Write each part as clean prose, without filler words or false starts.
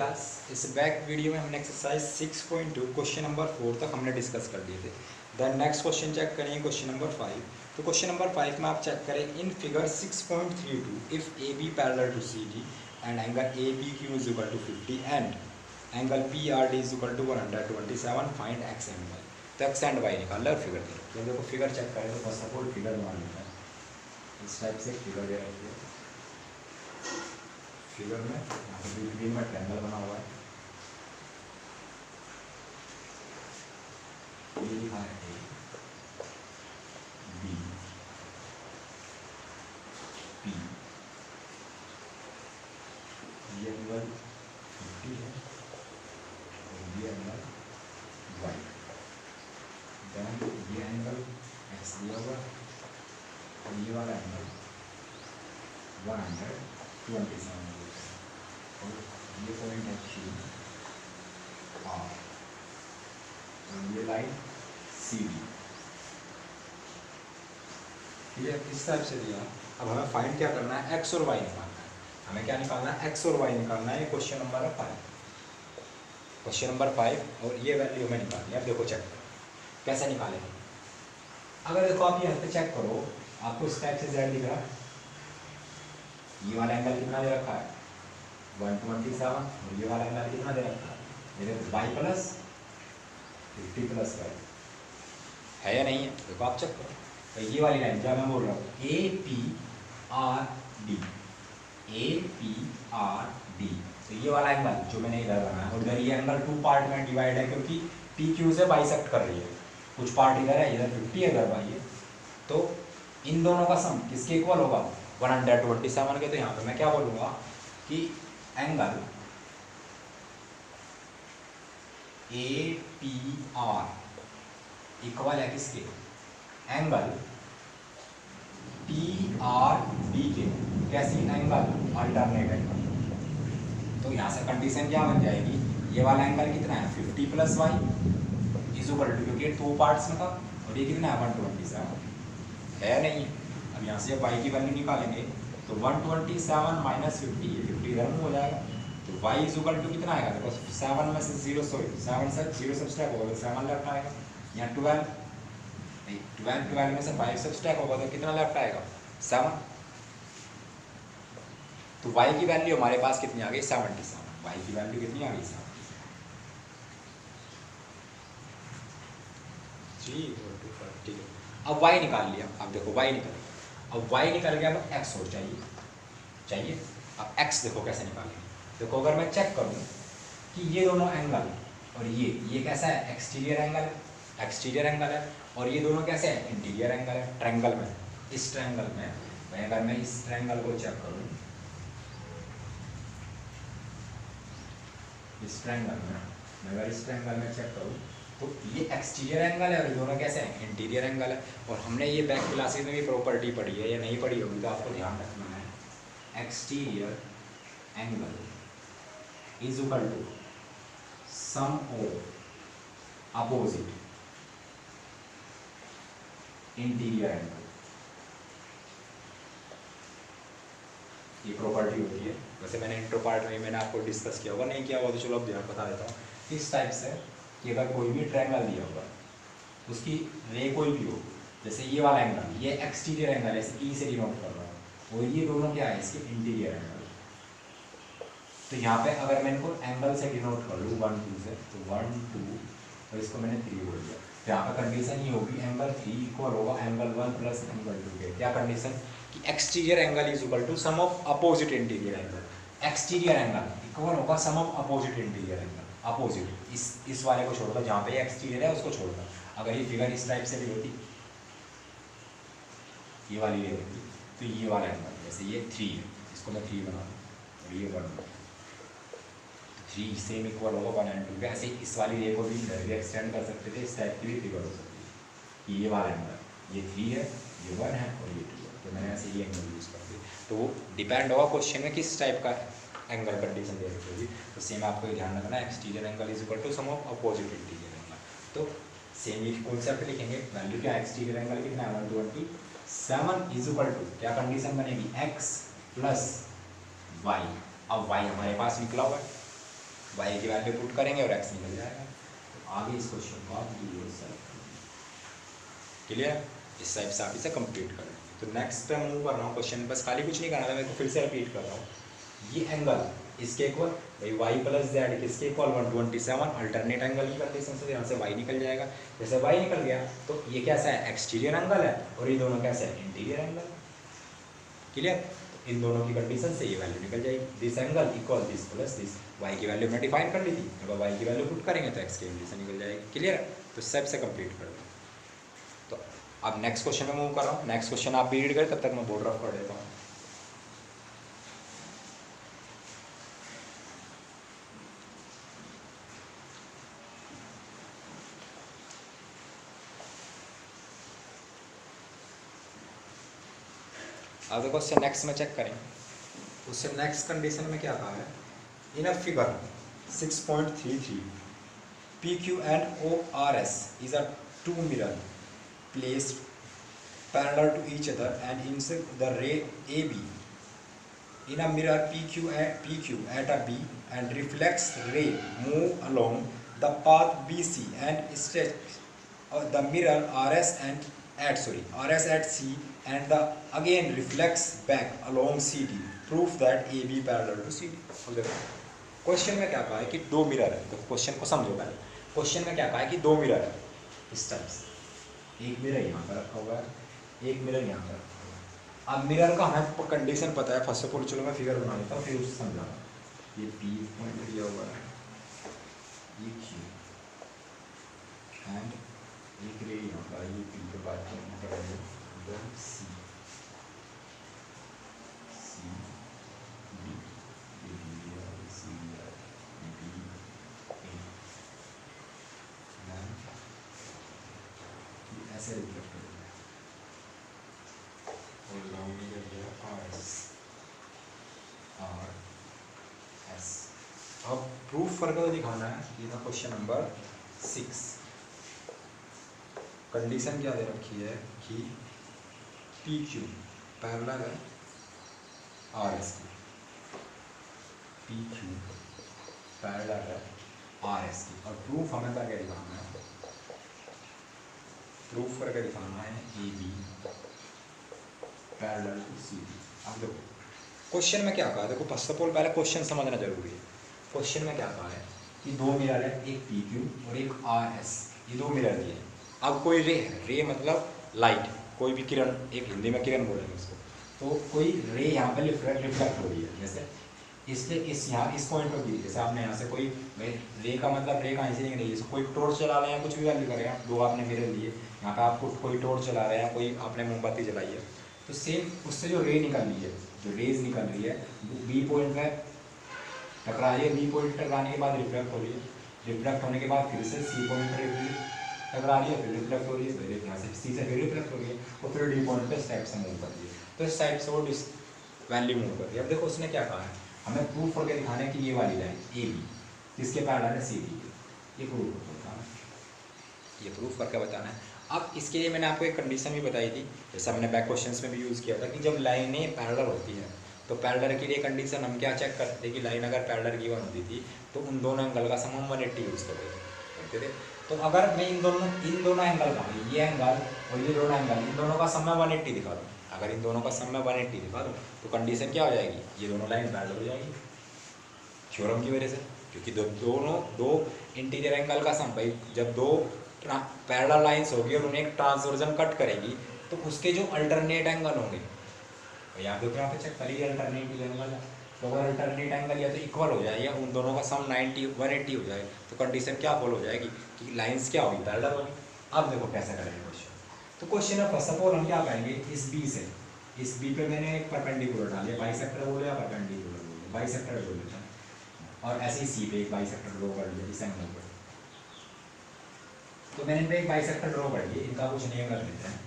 Class. इस back video में हमने एक्सरसाइज 6.2 क्वेश्चन नंबर 4 तक हमने डिस्कस कर दिए थे। देन नेक्स्ट क्वेश्चन चेक करेंगे क्वेश्चन नंबर 5। तो क्वेश्चन नंबर 5 में आप चेक करें in figure 6.32 if A B parallel to C D and angle A B Q is equal to 50 and angle P R D is equal to 127 find X and Y. तो X and Y निकाल लो, figure दे तो देखो figure check करें तो first of all figure मान लेता है इस टाइप से फिगर दे रखी है। फिगर में यहाँ पे बिटवीन में ट्रायंगल बना हुआ है, ये लिखा है ए बी पी, ये एंगल 50 है और ये एंगल वाई। देन ये एंगल एक्स दिया हुआ है और ये वाला एंगल 127 और ये पॉइंट है Q R और ये लाइन सी डी। ठीक है, इस टाइप से दिया। अब हमें फाइंड क्या करना है, एक्स और वाई निकालना है। हमें क्या निकालना है, एक्स और वाई निकालना है। क्वेश्चन नंबर 5, क्वेश्चन नंबर 5 और ये वैल्यू हमें निकालनी है। अब देखो चेक करो कैसे निकालेंगे। अगर देखो आप यहाँ पे चेक करो, आपको इस टाइप से जेड दिख रहा है, ये वाला एंगल कितना दे रखा है 127 और ये वाला एंगल कितना दे रखा है, ये देखो y प्लस 50 प्लस वाई है या नहीं है। देखो आप चेक करो, तो ये वाली लाइन क्या मैं बोल रहा हूँ, A P R D, A P R D. तो ये वाला एंगल जो मैंने इधर बनाया और इधर ये एंगल 2 पार्ट में डिवाइड है क्योंकि पी क्यू से बाइसेक्ट कर रही है। कुछ पार्ट इधर है, इधर 50 है, इधर वाई है। तो इन दोनों का सम किसके इक्वल होगा 127 के। तो यहाँ पे मैं क्या बोलूँगा कि angle A P R equal है किसके, एंगल पी आर डी के। कैसी, एंगल अल्टरनेट एंगल। तो यहाँ से कंडीशन क्या बन जाएगी, ये वाला एंगल कितना है 50 plus Y is equal to, क्योंकि 2 पार्ट्स में था और ये कितना है 127 है नहीं है। अब यहाँ से जब y की वैल्यू निकालेंगे तो 127 माइनस 50, 50 इधर में हो जाएगा। तो y इज इक्वल टू कितना आएगा, देखो 7 में से 0 7 से 0 सब्सट्रैक्ट होगा तो 7 लेफ्ट आएगा। यहाँ 12 में से 5 सब्सट्रैक्ट होगा तो कितना लेफ्ट आएगा 7। तो y की वैल्यू हमारे पास कितनी आ गई 77। y की वैल्यू कितनी आ गई 77 जी। ठीक है, अब y निकाल लिया। अब देखो y निकल, अब y निकल गया, अब x और चाहिए। अब x देखो कैसे निकालेंगे। देखो अगर मैं चेक करूं कि ये दोनों एंगल और ये कैसा है, एक्सटीरियर एंगल है और ये दोनों कैसे हैं, इंटीरियर एंगल है। ट्रायंगल में, इस ट्रायंगल में मैं अगर मैं इस ट्रायंगल को चेक करूं, इस ट्रायंगल में मैं अगर इस ट्रायंगल में चेक करूं तो ये एक्सटीरियर एंगल है और ये दोनों कैसे हैं, इंटीरियर एंगल है। और हमने ये बैक क्लासेस में भी प्रॉपर्टी पढ़ी है या नहीं पढ़ी होगी तो आपको ध्यान रखना है, exterior angle is equal to sum of opposite interior angle. ये प्रॉपर्टी होती है। वैसे मैंने इंट्रो पार्ट में मैंने आपको डिस्कस किया होगा, नहीं किया होगा तो चलो अब ध्यान बता देता हूँ। इस टाइप से कि अगर कोई भी ट्रायंगल दिया होगा उसकी रे कोई भी हो, जैसे ये वाला एंगल ये एक्सटीरियर एंगल है, इसे ई से डिनोट कर रहा हूँ और ये दोनों क्या है इसके इंटीरियर एंगल। तो यहाँ पे अगर मैं इनको एंगल से डिनोट कर लूँ 1 2 से, तो 1 2 और इसको मैंने 3 बोल दिया। तो यहाँ पे कंडीशन ये होगी एंगल 3 इक्वल होगा एंगल 1 प्लस एंगल 2 के। क्या कंडीशन कि exterior angle is equal to sum of opposite interior angle. Exterior angle equal होगा sum of opposite interior angle. Opposite इस वाले को छोड़कर, जहाँ पे एक्सटीरियर है उसको छोड़कर। अगर ये फिगर इस टाइप से भी होती, ये वाली ले होती, तो ये वाला एंगल जैसे ये 3 है, इसको मैं 3 बना दूँ और ये 1 3 सेम इक्वल होगा 1 and 2 पे। ऐसे इस वाली रे को भी इधर भी एक्सटेंड कर सकते थे, इस टाइप की भी फिगर हो सकती है कि ये वाला एंगल ये 3 है, ये 1 है और ये 2 है। तो मैंने ऐसे ये एंगल यूज़ कर दिया। तो वो डिपेंड होगा क्वेश्चन में किस टाइप का एंगल कंडीशन दे रखी होगी। तो सेम आपको ये ध्यान रखना है, exterior angle is equal to sum of opposite interior angle. तो सेम ये कॉन्सेप्ट लिखेंगे। वैल्यू क्या, एक्सटीरियर एंगल कितना है 127 इज इक्वल टू, क्या कंडीशन बनेगी, x प्लस वाई। अब y हमारे पास निकला हुआ है वाई की वैल्यू पुट करेंगे और एक्स निकल जाएगा। तो आगे इस क्वेश्चन को आप क्लियर, इस टाइप से आप इसे कंप्लीट कर लेंगे। तो नेक्स्ट पे मूव कर रहा हूँ क्वेश्चन, बस खाली कुछ नहीं करना था मेरे को, फिर से रिपीट कर रहा हूँ। ये एंगल इसके इक्वल भाई वाई प्लस जेड किसके इक्वल 127, अल्टरनेट एंगल की कंडीशन से यहाँ से वाई निकल जाएगा। जैसे वाई निकल गया तो ये कैसा है, एक्सटीरियर एंगल है, और ये दोनों कैसे है, इंटीरियर एंगल। क्लियर, इन दोनों की कंडीशन से ये वैल्यू निकल जाएगी, this angle equal this plus this. Y की वैल्यू हमने डिफाइन कर ली थी, अगर वाई की वैल्यू पुट करेंगे तो एक्स की वैल्यू से निकल जाएगी। क्लियर, तो स्टेप से कंप्लीट कर दो। तो अब नेक्स्ट क्वेश्चन में मूव कर रहा हूँ। नेक्स्ट क्वेश्चन आप भी रीड करें, तब तक मैं बोर्ड रफ कर देता हूँ। अब देखो उससे नेक्स्ट में चेक करें, उससे नेक्स्ट कंडीशन में क्या कहा है, इन a figure 6.33 PQ and ORS is a two mirror placed parallel to each other and insert the ray AB in a mirror PQ at a B and reflects ray move along the path BC and stretch the mirror RS at C and the again reflects back along CD. Proof that AB parallel to CD. Question में क्या कहा है कि दो mirror है, तो question को समझो पहले। क्वेश्चन में क्या कहा है कि दो मिरर है इस टाइप से, एक मिरर यहाँ पर रखा हुआ है, एक मिरर यहाँ पर रखा हुआ है। अब मिरर का हमें कंडीशन पता है, फर्स्ट ऑफ ऑल चलो मैं फिगर बना लेता हूँ फिर उससे समझाऊंगा। ये P पॉइंट दिया हुआ है, ये Q एंड एक रे यहाँ का, ये P के बाद C ऐसे रिफ्लेक्ट कर दिया और राउंड कर दिया RS। अब प्रूफ करके दिखाना है, ये था क्वेश्चन नंबर 6। कंडीशन क्या दे रखी है कि PQ पैरेलल है RS की, PQ पैरेलल है RS की, और प्रूफ हमें क्या दिखाना है, प्रूफ करके दिखाना है AB पैरेलल टू CD। अब देखो क्वेश्चन में क्या कहा है, देखो फर्स्ट ऑफ ऑल पहले क्वेश्चन समझना जरूरी है। क्वेश्चन में क्या कहा है कि दो मिरर है, एक PQ और एक RS, ये दो मिरर दिए। अब कोई रे है, रे मतलब लाइट, कोई भी किरण, एक हिंदी में किरण बोलेंगे उसको, तो कोई रे यहाँ पे रिफ्लेक्ट हो रही है, जैसे इसके इस यहाँ इस पॉइंट पर गिरी, जैसे आपने यहाँ से कोई रे का मतलब रे कहाँ से नहीं रही है, कोई टॉर्च चला रहे हैं, कुछ भी वैल्यू करें, दो आपने मिरर लिए, यहाँ पे आपको कोई टॉर्च चला रहे हैं, कोई आपने मोमबत्ती जलाई है, तो सेम उससे जो रे निकल रही है, जो रेज निकल रही है बी पॉइंट में टकरा रही है, बी पॉइंट टकराने के बाद रिफ्लेक्ट हो रही है, रिफ्लेक्ट होने के बाद फिर से सी पॉइंट पर टकरा रही है, फिर रिफ्लेक्ट हो रही है, फिर यहाँ से सी से फिर रिफ्लेक्ट हो रही है, और फिर डी पॉइंट पर इस टाइप से मूव कर रही है, तो इस टाइप से वो वैल्यू मूव कर रही है। अब देखो उसने क्या कहा है, हमें प्रूफ करके दिखाना है कि ये वाली लाइन ए बी किसके पैरेलल है, सी डी, ये प्रूफ करके बताना है, ये प्रूफ करके बताना है। अब इसके लिए मैंने आपको एक कंडीशन भी बताई थी, जैसे हमने बैक क्वेश्चंस में भी यूज़ किया था कि जब लाइनें पैरेलल होती हैं तो पैरेलल के लिए कंडीशन हम क्या चेक करते थे कि लाइन अगर पैरेलल गिवन होती थी तो उन दोनों एंगल का सम हम 180 यूज़ करते थे। तो अगर मैं इन दोनों एंगल का, ये एंगल और ये दोनों एंगल, इन दोनों का सम मैं 180 दिखा दूँ, अगर इन दोनों का सम मैं 180 दिखा दूँ तो कंडीशन क्या हो जाएगी, ये दोनों लाइन पैरेलल हो जाएगी थ्योरम की वजह से, क्योंकि दो इंटीरियर एंगल का सम, भाई जब दो पैरेलल लाइंस होगी और उन्हें एक ट्रांसवर्जन कट करेगी तो उसके जो अल्टरनेट एंगल होंगे, यहाँ पे चेक करिए अल्टरनेट एंगल है, तो अगर अल्टरनेट एंगल या तो इक्वल हो जाए या उन दोनों का सम 180 हो जाए तो कंडीशन क्या फॉलो हो जाएगी कि लाइंस क्या होगी, पैरेलल होगी। अब देखो कैसे करेंगे क्वेश्चन, तो क्वेश्चन है फर्स्ट ऑफ ऑल हम क्या करेंगे, इस बी से, इस बी पे मैंने एक परपेंडिकुलर डालिए, बाइसेक्टर बोले या परपेंडिकुलर बोले, बाइसेक्टर बोल लेते हैं, और ऐसे ही सी पे एक बाइसेक्टर ड्रॉ कर लिया इस एंगल पर, तो मैंने इन पे एक बाइसेक्टर ड्रॉ कर लिया, इनका कुछ नियम कर लेते हैं,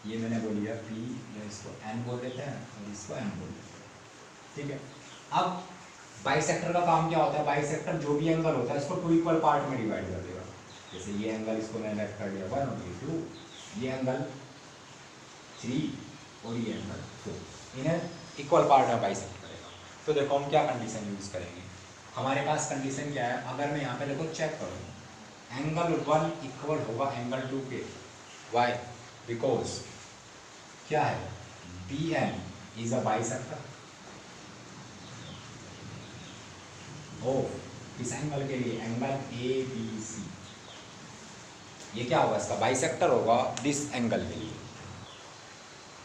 ये मैंने बोल दिया पी, इसको एन बोल देते हैं और इसको एम बोल देते हैं, ठीक है। अब बाइसेक्टर का काम क्या होता है, बाइसेक्टर जो भी एंगल होता है इसको 2 इक्वल पार्ट में डिवाइड कर देगा, जैसे ये एंगल इसको मैंने लेफ्ट कर दिया 1 और ये 2, ये एंगल 3 और ये एंगल 4, इन्हें इक्वल पार्ट में बाइसेक्ट करेगा। तो देखो हम क्या कंडीशन यूज़ करेंगे, हमारे पास कंडीशन क्या है, अगर मैं यहाँ पे देखो चेक करूँ, एंगल 1 इक्वल होगा एंगल 2 के, वाई बिकॉज क्या है, B N is a bisector of इस एंगल के लिए एंगल ए बी सी, ये क्या होगा, इसका बाइसेक्टर होगा दिस एंगल के लिए।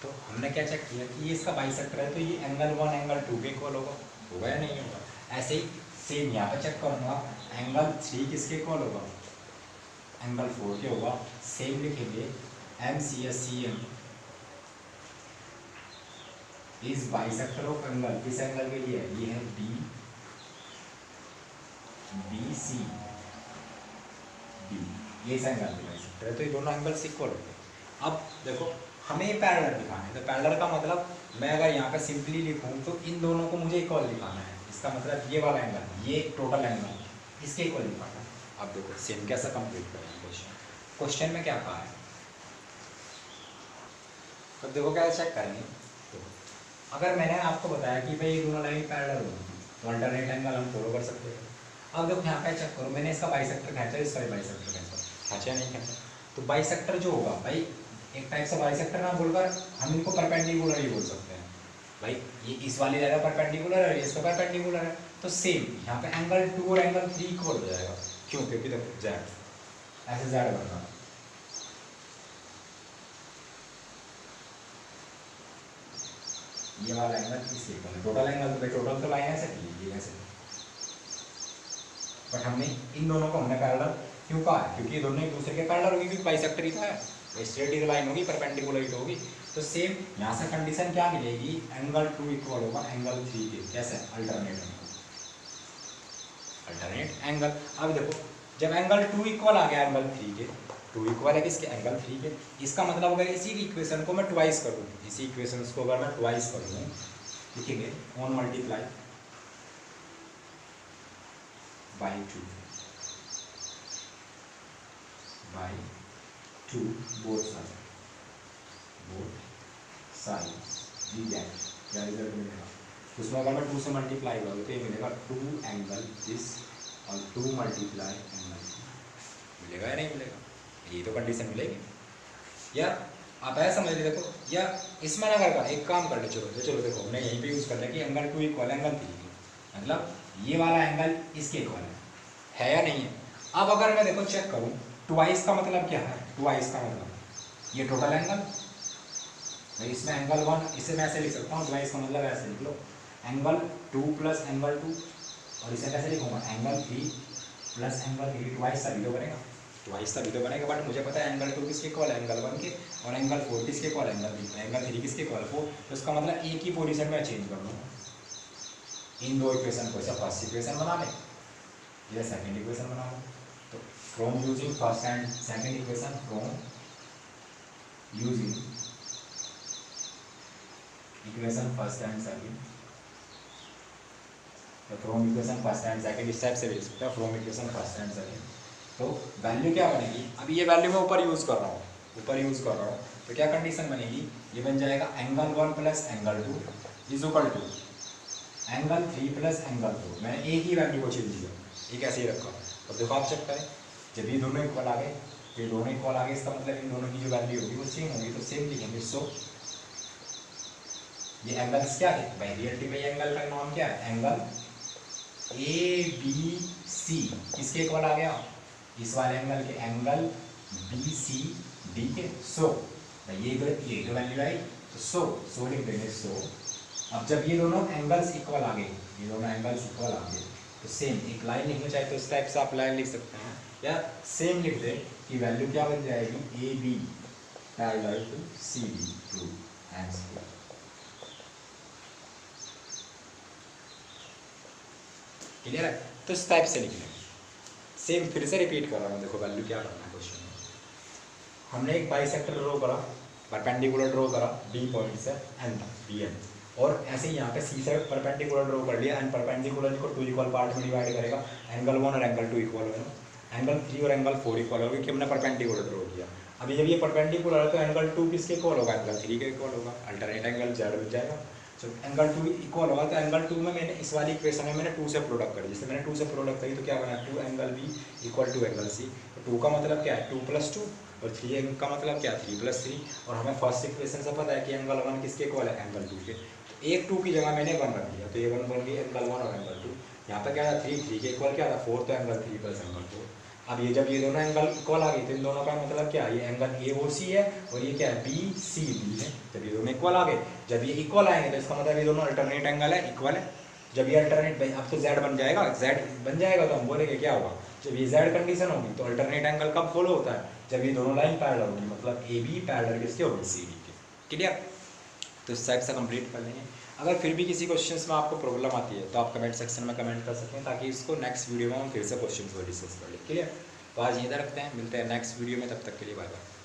तो हमने क्या चेक किया कि ये इसका बाइसेक्टर है, तो ये एंगल 1 एंगल 2 के इक्वल होगा या नहीं होगा। ऐसे ही सेम यहाँ पे चेक करूँगा, एंगल 3 किसके इक्वल होगा, एंगल 4 के होगा। सेम लिखेंगे M C S C M is bisector of angle, किस एंगल के लिए, ये है बी बी सी डी, ये इस एंगल के बाइसेक्टर है, तो ये दोनों एंगल्स इक्वल होते हैं। अब देखो हमें पैरेलल दिखाना है, तो पैरेलल का मतलब मैं अगर यहाँ पे सिंपली लिखूँ तो इन दोनों को मुझे इक्वल दिखाना है, इसका मतलब ये वाला एंगल, ये टोटल एंगल इसके इक्वल दिखाना है। अब देखो सेम कैसा कंप्लीट करेंगे क्वेश्चन में क्या कहा है, अब देखो क्या चेक करेंगे। तो अगर मैंने आपको बताया कि भाई ये दोनों लाइन पैरेलल होगी तो अल्टरनेट एंगल हम फॉलो कर सकते हैं। अब देखो यहाँ पे चेक करो, मैंने इसका बाइसेक्टर खींचा, इसका भी बाइसेक्टर खींचा नहीं खींचा, तो बाइसेक्टर जो होगा भाई एक टाइप से बाइसेक्टर ना बोलकर हम इनको परपेंडिकुलर ही बोल सकते हैं। भाई ये इस वाली जगह परपेंडिकुलर है, इसका परपेंडिकुलर है, तो सेम यहाँ पे एंगल 2 और एंगल 3 इक्वल हो जाएगा। क्यों, क्योंकि देखो जेड ऐसे जेड बनना, ये वाला एंगल इसके इक्वल है, टोटल एंगल तो भाई टोटल तो लाइन ऐसे थी, ये ऐसे, बट हमने इन दोनों को हमने पैरेलल क्यों कहा है, क्योंकि ये दोनों एक दूसरे के पैरेलल होगी, क्योंकि बाइसेक्टर ही तो है, स्ट्रेट लाइन होगी, परपेंडिकुलर ही तो होगी। तो सेम यहाँ से कंडीशन क्या मिलेगी, एंगल 2 इक्वल होगा एंगल 3 के, कैसे, अल्टरनेट एंगल। अब देखो जब एंगल 2 इक्वल आ गया एंगल 3 के, 2 इक्वल है किसके, एंगल 3 के, इसका मतलब अगर इसी इक्वेशन को मैं ट्वाइस करूँ, इसी इक्वेशन को अगर मैं ट्वाइस करूँ, लिखेंगे on multiply by 2 both sides the that, क्या रिजल्ट मिलेगा, उसमें अगर मैं 2 से मल्टीप्लाई करूँ तो ये मिलेगा 2 एंगल दिस और 2 मल्टीप्लाई एंगल, मिलेगा या नहीं मिलेगा, यही तो कंडीशन मिलेगी। या आप ऐसा समझ लीजिए, देखो या इसमें ना करके एक काम कर ले, चलो देखो हमने यहीं पे यूज़ कर लिया कि एंगल 2 इक्वल एंगल 3, मतलब ये वाला एंगल इसके इक्वल है या नहीं है। अब अगर मैं देखो चेक करूँ, ट्वाइस का मतलब क्या है, ट्वाइस का मतलब ये टोटल एंगल, इसमें एंगल 1, इसे मैं ऐसे लिख सकता हूँ, ट्वाइस का मतलब ऐसे लिख लो, एंगल 2 प्लस एंगल 2, और इसे कैसे लिखूँगा, एंगल 3 प्लस एंगल 3, ट्वाइस तभी तो बनेगा, ट्वाइस तभी तो बनेगा। बट मुझे पता है एंगल 2 किसके इक्वल है, एंगल 1 के, और एंगल 4 किसके इक्वल, एंगल 3 किसके इक्वल, 4, तो इसका मतलब एक ही पोजीशन में चेंज कर दूँगा इन दो इक्वेशन को, सब फर्स्ट इक्वेशन बना लें या सेकंड इक्वेशन बना लें। तो from using first and second equation, from using equation first and second, तो from equation first and second इस टाइप से लिख सकते हैं, from equation first and second. तो वैल्यू क्या बनेगी, अभी ये वैल्यू मैं ऊपर यूज़ कर रहा हूँ, तो क्या कंडीशन बनेगी, ये बन जाएगा angle 1 plus angle 2 is equal to angle 3 plus angle 2, मैंने एक ही वैल्यू को चेंज किया, एक ऐसे ही रखा। तो देखो आप चेक करें, जब ये दोनों इक्वल आ गए, तो ये दोनों इक्वल आ गए, इसका मतलब इन दोनों की जो वैल्यू होगी वो सेम होगी, तो सेम लिखेंगे। सो ये एंगल्स क्या है भाई, रियलिटी में एंगल का नाम क्या है, एंगल ए बी सी किसके इक्वल आ गया, इस वाले एंगल के, एंगल बी सी डी के। सो ये तो वैल्यू आई, तो सो लिख देंगे। सो अब जब ये दोनों एंगल्स इक्वल आ गए, तो सेम एक लाइन लिखना चाहे तो इस टाइप से आप लाइन लिख सकते हैं, या सेम लिख दें कि वैल्यू क्या बन जाएगी, A B parallel to C D, true answer. Clear है, तो इस टाइप से लिख लें। सेम फिर से रिपीट कर रहा हूँ, देखो वैल्यू क्या करना है क्वेश्चन में, हमने एक बाइसेक्टर ड्रॉ करा, परपेंडिकुलर ड्रॉ करा बी पॉइंट से एन तक, बी एन, और ऐसे ही यहाँ पे सी से परपेंडिकुलर ड्रॉ कर लिया, एंड परपेंडिकुलर को 2 इक्वल पार्ट में डिवाइड करेगा, एंगल 1 और एंगल 2 इक्वल होगा, एंगल 3 और एंगल 4 इक्वल होगा, क्योंकि हमने परपेंडिकुलर ड्रॉ किया। अभी जब ये परपेंडिकुलर है तो एंगल 2 किसके इक्वल होगा, एंगल 3 के इक्वल होगा, अल्टरनेट एंगल जेड बन जाएगा। जब एंगल 2 इक्वल होगा तो एंगल 2 में मैंने इस वाली इक्वेशन में मैंने 2 से प्रोडक्ट करी, जैसे मैंने 2 से प्रोडक्ट करी तो क्या बना 2 angle B equal to angle C. तो 2 का मतलब क्या है 2 + 2 और 3 का मतलब क्या 3 + 3। और हमें फर्स्ट इक्वेशन से पता है कि एंगल 1 किसके इक्वल है एंगल 2 के। तो एक 2 की जगह मैंने 1 रख दिया तो ये 1 बन गई एंगल 1 और एंगल 2। यहाँ पर क्या था 3 के इक्वल क्या था 4 तो एंगल 3 + एंगल 4। अब ये जब ये दोनों एंगल इक्वल आ गए तो इन दोनों का मतलब क्या है ये एंगल ए ओ सी है और ये क्या है बी सी बी है। जब ये दोनों इक्वल आ गए, जब ये इक्वल आएंगे तो इसका मतलब ये दोनों अल्टरनेट एंगल है, इक्वल है। जब ये अल्टरनेट, अब तो जेड बन जाएगा, जेड बन जाएगा तो हम बोलेंगे क्या होगा जब ये जेड कंडीशन होगी तो अल्टरनेट एंगल कब फॉलो होता है जब ये दोनों लाइन पैरेलल होगी, मतलब ए बी पैरेलल किसके होगी सी डी के। क्लियर? तो इस टाइप से कंप्लीट कर लेंगे। अगर फिर भी किसी क्वेश्चंस में आपको प्रॉब्लम आती है तो आप कमेंट सेक्शन में कमेंट कर सकते हैं ताकि इसको नेक्स्ट वीडियो में हम फिर से क्वेश्चंस को डिस्कस कर लें। क्लियर? तो आज यहीं तक रखते हैं, मिलते हैं नेक्स्ट वीडियो में, तब तक के लिए बाय बाय।